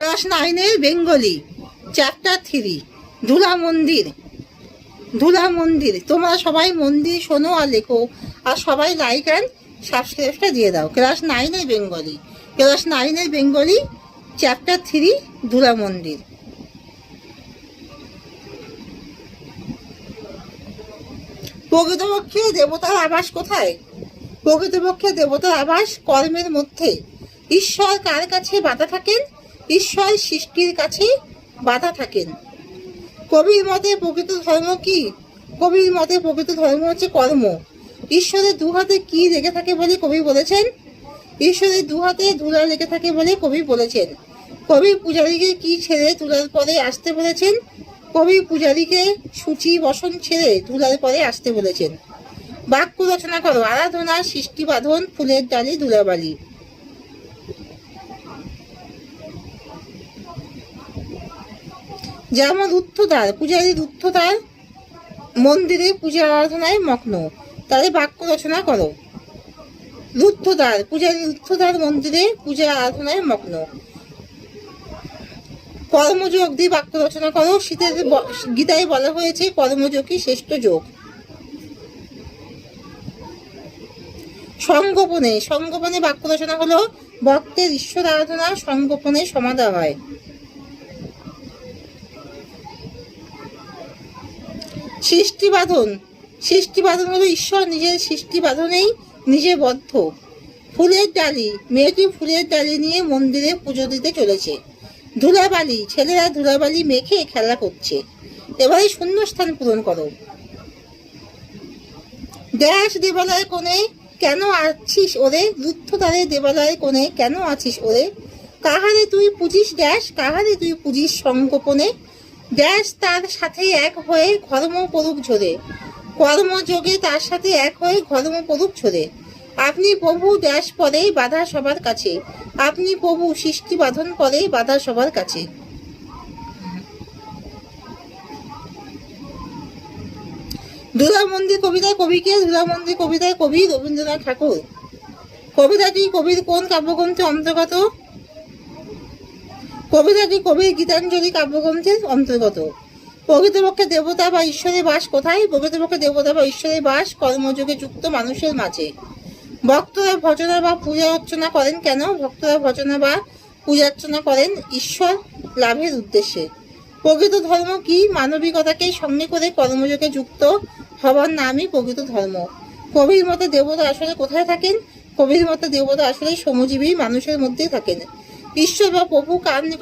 Class 9-এর Bengali chapter 3 Dhula মন্দির। ধুলা মন্দির। তোমরা সবাই মন্দির শোনো আর লেখো, আর সবাই লাইক অ্যান্ড সাবস্ক্রাইবটা দিয়ে দাও। ক্লাস 9-এর বেঙ্গলি, ক্লাস 9-এর বেঙ্গলি চ্যাপ্টার 3 ধুলা মন্দির। প্রকৃতপক্ষে দেবতার আবাস কোথায়? প্রকৃতপক্ষে দেবতার আবাস কর্মের মধ্যে। ঈশ্বর কার কাছে বাধা থাকেন? ঈশ্বর সৃষ্টির কাছে বাধা থাকেন। কবির মতে প্রকৃত ধর্ম কি? কবির মতে প্রকৃত ধর্ম হচ্ছে কর্ম। ঈশ্বরের দু হাতে কি লেগে থাকে বলে কবি বলেছেন? ঈশ্বরের দু হাতে ধুলা লেগে থাকে বলে কবি বলেছেন। কবি পূজারীকে কি ছেড়ে ধুলার পরে আসতে বলেছেন? কবি পূজারীকে সূচি বসন ছেড়ে ধুলার পরে আসতে বলেছেন। বাক্য রচনা করো। আরাধনা, সৃষ্টি বাঁধন, ফুলের ডালি, ধুলাবালি। যেমন রুদ্ধদ্বার, পূজারী রুদ্ধদ্বার মন্দিরে পূজা আরাধনায় মগ্ন। তাহলে বাক্য রচনা করো। রুদ্ধদ্বার, পূজারী রুদ্ধদ্বার মন্দিরে পূজা আরাধনায় মগ্ন। কর্মযোগ দিয়ে বাক্য রচনা করো। শীতের গীতায় বলা হয়েছে কর্মযোগই শ্রেষ্ঠ যোগ। সংগোপনে, সংগোপনে বাক্য রচনা হলো ভক্তের ঈশ্বর আরাধনা সংগোপনে সমাধা হয়। সৃষ্টি বাঁধন, সৃষ্টি বাঁধন হলো ঈশ্বর নিজের সৃষ্টি বাঁধনেই নিজে বদ্ধ। ফুলের ডালি, মেয়েটি ফুলের ডালি নিয়ে মন্দিরে পুজো দিতে চলেছে। ধুলাবালি, ছেলেরা ধুলাবালি মেখে খেলা করছে। এবারে শূন্যস্থান পূরণ করো। ড্যাশ দেবালয় কোণে কেন আছিস ওরে? রুদ্ধদ্বারে দেবালয় কোণে কেন আছিস ওরে? কাহারে তুই পুজিস ড্যাশ, কাহারে তুই পুজিস সংগোপনে? ড্যাশ তার সাথে এক হয়ে ধর্ম পরুক ঝরে, কর্মযোগে তার সাথে এক হয়ে ধর্ম পরুক ঝরে। আপনি প্রভু ড্যাশ পরে বাধা সবার কাছে, আপনি প্রভু সৃষ্টি বাঁধন পরে বাধা সবার কাছে। ধুলা মন্দির কবিতায় কবিকে? ধুলা মন্দির কবিতায় কবি রবীন্দ্রনাথ ঠাকুর। কবিতাটি কবির কোন কাব্যগ্রন্থের অন্তর্গত? কবিতাটি কবির গীতাঞ্জলি কাব্যগ্রন্থের অন্তর্গত। প্রকৃতপক্ষে দেবতা বা ঈশ্বরের বাস কোথায়? প্রকৃতপক্ষে দেবতা বা ঈশ্বরের বাস কর্মযোগে যুক্ত মানুষের মাঝে। ভক্তরা ভজনা বা পূজা অর্চনা করেন কেন? ভক্তরা ভজনা বা পূজা অর্চনা করেন ঈশ্বর লাভের উদ্দেশ্যে। প্রকৃত ধর্ম কি? মানবিকতাকে সঙ্গে করে কর্মযোগে যুক্ত হবার নামই প্রকৃত ধর্ম। কবির মতে দেবতা আসলে কোথায় থাকেন? কবির মতে দেবতা আসলে শ্রমজীবী মানুষের মধ্যে থাকেন। ঈশ্বর বা প্রভু কার